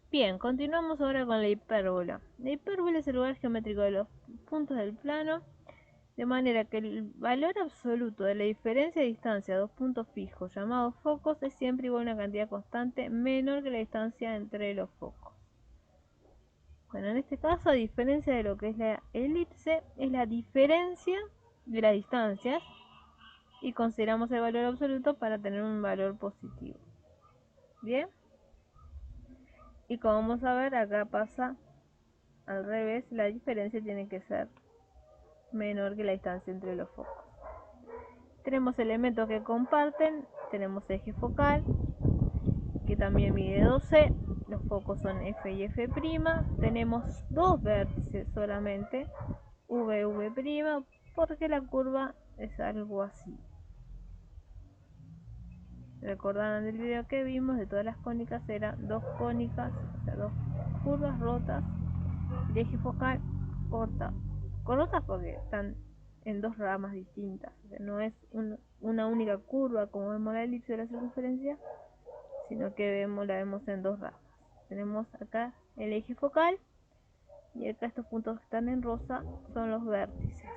Bien, continuamos ahora con la hipérbola. La hipérbola es el lugar geométrico de los puntos del plano, de manera que el valor absoluto de la diferencia de distancia a dos puntos fijos llamados focos es siempre igual a una cantidad constante menor que la distancia entre los focos. Bueno, en este caso, a diferencia de lo que es la elipse, es la diferencia de las distancias y consideramos el valor absoluto para tener un valor positivo. Bien, y como vamos a ver, acá pasa al revés, la diferencia tiene que ser menor que la distancia entre los focos. Tenemos elementos que comparten, tenemos eje focal, que también mide 12, los focos son F y F', tenemos dos vértices solamente, V, V', porque la curva es algo así. Recordarán del video que vimos de todas las cónicas, eran dos cónicas, o sea, dos curvas rotas, el eje focal corta, cortas porque están en dos ramas distintas, o sea, no es una única curva como vemos la elipse de la circunferencia, sino que la vemos en dos ramas. Tenemos acá el eje focal y acá estos puntos que están en rosa son los vértices.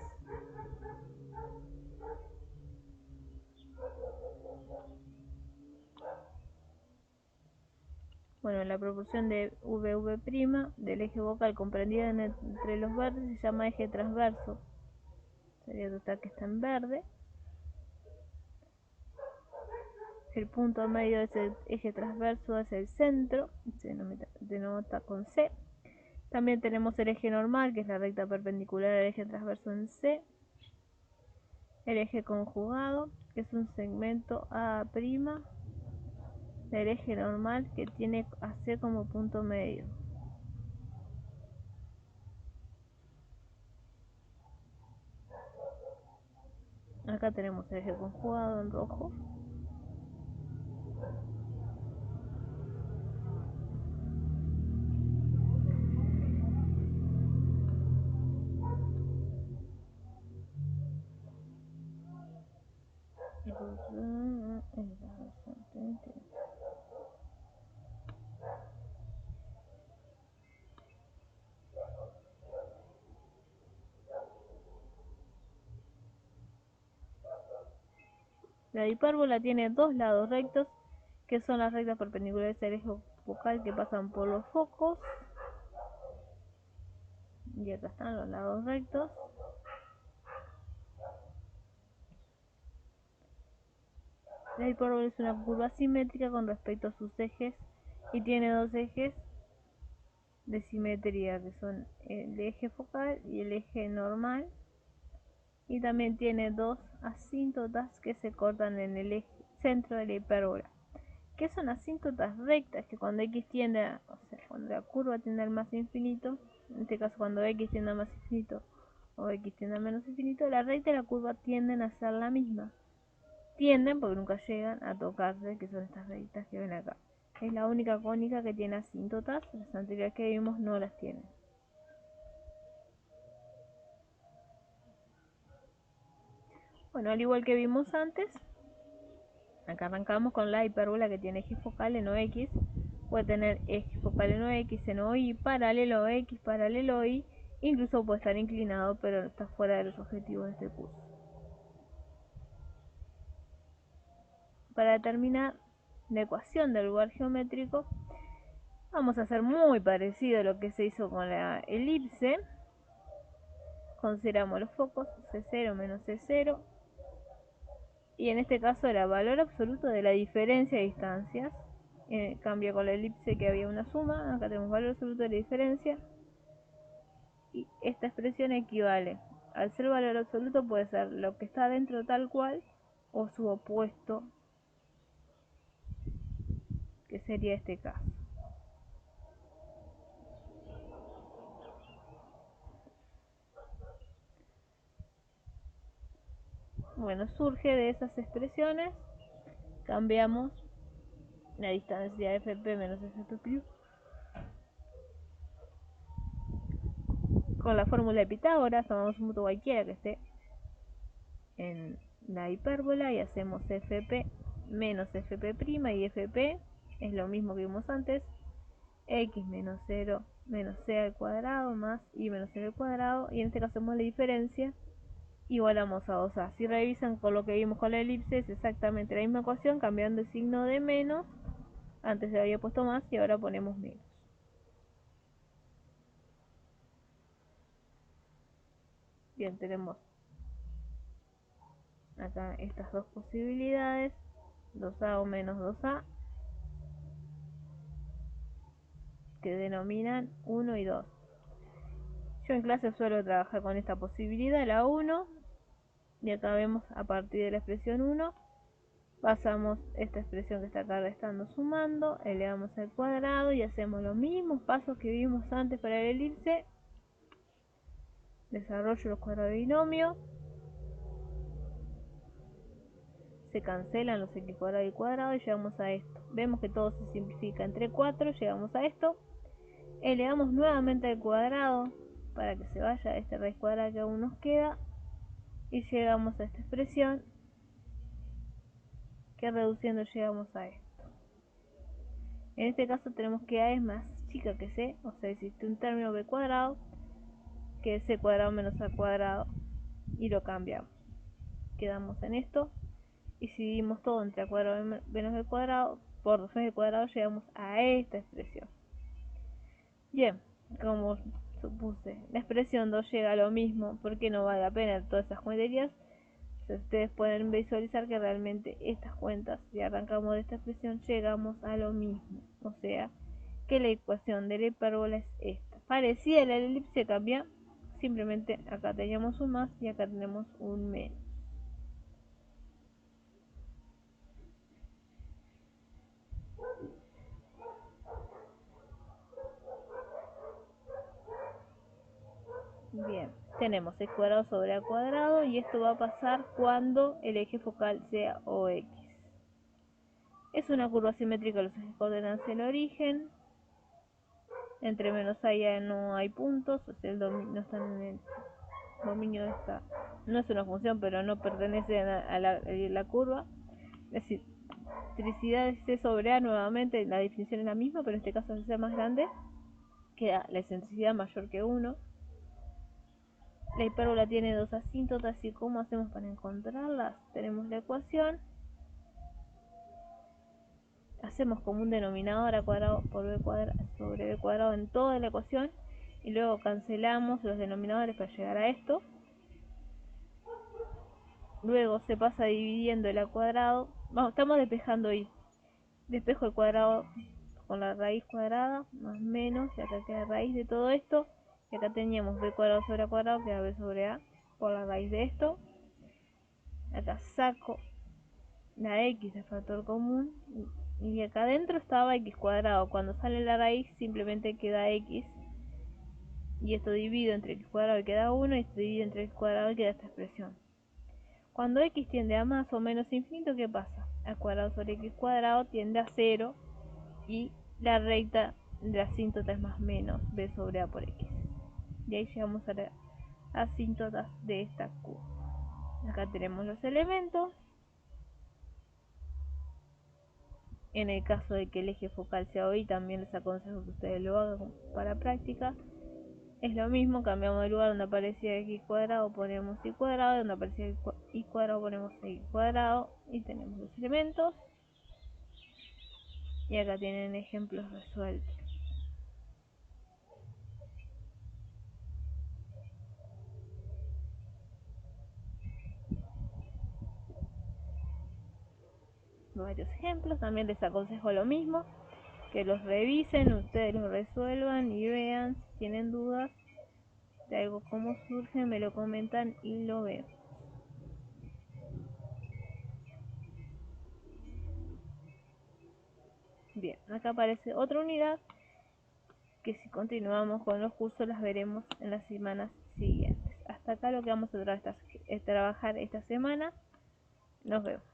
Bueno, la proporción de VV' del eje focal comprendida entre los vértices se llama eje transverso. Sería total que está en verde. El punto medio de ese eje transverso es el centro, se denota con C. También tenemos el eje normal, que es la recta perpendicular al eje transverso en C. El eje conjugado, que es un segmento A' del eje normal que tiene a C como punto medio. Acá tenemos el eje conjugado en rojo. La hipérbola tiene dos lados rectos, que son las rectas perpendiculares al eje focal que pasan por los focos. Y acá están los lados rectos. La hipérbola es una curva simétrica con respecto a sus ejes y tiene dos ejes de simetría, que son el eje focal y el eje normal. Y también tiene dos asíntotas que se cortan en el eje centro de la hipérbola. ¿Qué son asíntotas rectas? Que cuando x tiende a, o sea, cuando la curva tiende al más infinito, en este caso cuando x tiende al más infinito o x tiende al menos infinito, la recta y la curva tienden a ser la misma. Tienden porque nunca llegan a tocarse, que son estas rectas que ven acá. Es la única cónica que tiene asíntotas, las anteriores que vimos no las tienen. Bueno, al igual que vimos antes, acá arrancamos con la hipérbola que tiene eje focal en OX, puede tener eje focal en OX, en OY, paralelo a X, paralelo a Y, incluso puede estar inclinado, pero está fuera de los objetivos de este curso. Para determinar la ecuación del lugar geométrico, vamos a hacer muy parecido a lo que se hizo con la elipse. Consideramos los focos C0 menos C0, y en este caso el valor absoluto de la diferencia de distancias. Cambia con la elipse que había una suma, acá tenemos valor absoluto de la diferencia, y esta expresión equivale, al ser valor absoluto puede ser lo que está dentro tal cual o su opuesto, que sería este caso. Bueno, surge de esas expresiones, cambiamos la distancia FP menos FP' con la fórmula de Pitágoras, tomamos un punto cualquiera que esté en la hipérbola y hacemos FP menos FP' y FP es lo mismo que vimos antes, x menos 0 menos c al cuadrado más y menos c al cuadrado, y en este caso hacemos la diferencia, igualamos a 2a. Si revisan con lo que vimos con la elipse, es exactamente la misma ecuación, cambiando el signo de menos. Antes se había puesto más y ahora ponemos menos. Bien, tenemos acá estas dos posibilidades, 2a o menos 2a, que denominan 1 y 2. Yo en clase suelo trabajar con esta posibilidad, la 1, y acá vemos a partir de la expresión 1, pasamos esta expresión que está acá restando sumando, elevamos al cuadrado y hacemos los mismos pasos que vimos antes para el elipse. Desarrollo los cuadrados de binomio, se cancelan los x cuadrado y cuadrado y llegamos a esto. Vemos que todo se simplifica entre 4, llegamos a esto. Elevamos nuevamente al cuadrado para que se vaya esta raíz cuadrada que aún nos queda y llegamos a esta expresión, que reduciendo llegamos a esto. En este caso tenemos que a es más chica que c, o sea, existe un término b cuadrado que es c cuadrado menos a cuadrado, y lo cambiamos. Quedamos en esto, y si dividimos todo entre a cuadrado menos b cuadrado por 2b cuadrado, llegamos a esta expresión. Bien, como supuse, la expresión 2 llega a lo mismo, porque no vale la pena todas esas cuenterías. Ustedes pueden visualizar que realmente estas cuentas, si arrancamos de esta expresión, llegamos a lo mismo. O sea, que la ecuación de la hipérbola es esta. Parecida a la elipse, cambia. Simplemente acá teníamos un más y acá tenemos un menos. Bien, tenemos x cuadrado sobre a cuadrado, y esto va a pasar cuando el eje focal sea OX. Es una curva simétrica, los ejes coordenan hacia el origen. Entre menos a y a no hay puntos, o sea, no están en el dominio de esta. No es una función, pero no pertenece a la curva. La excentricidad es c sobre a nuevamente, la definición es la misma, pero en este caso al ser más grande, queda la excentricidad mayor que 1. La hipérbola tiene dos asíntotas, y ¿cómo hacemos para encontrarlas? Tenemos la ecuación, hacemos como un denominador a cuadrado por b cuadrado sobre b cuadrado en toda la ecuación, y luego cancelamos los denominadores para llegar a esto. Luego se pasa dividiendo el a cuadrado. Vamos, estamos despejando y despejo el cuadrado con la raíz cuadrada, más menos, y acá queda raíz de todo esto. Y acá teníamos b cuadrado sobre a cuadrado, queda b sobre a por la raíz de esto. Acá saco la x de factor común, y acá adentro estaba x cuadrado. Cuando sale la raíz simplemente queda x, y esto divido entre x cuadrado y queda 1, y esto divido entre x cuadrado y queda esta expresión. Cuando x tiende a más o menos infinito, ¿qué pasa? A cuadrado sobre x cuadrado tiende a 0, y la recta de la asíntota es más menos b sobre a por x. Y ahí llegamos a las asíntotas de esta curva. Acá tenemos los elementos. En el caso de que el eje focal sea OY, también les aconsejo que ustedes lo hagan para práctica. Es lo mismo, cambiamos de lugar. Donde aparecía x cuadrado ponemos y cuadrado, donde aparecía y cuadrado ponemos x cuadrado, y tenemos los elementos. Y acá tienen ejemplos resueltos. Varios ejemplos, también les aconsejo lo mismo, que los revisen, ustedes los resuelvan y vean. Si tienen dudas de algo como surge, me lo comentan y lo veo. Bien, acá aparece otra unidad que si continuamos con los cursos las veremos en las semanas siguientes. Hasta acá lo que vamos a trabajar esta semana. Nos vemos.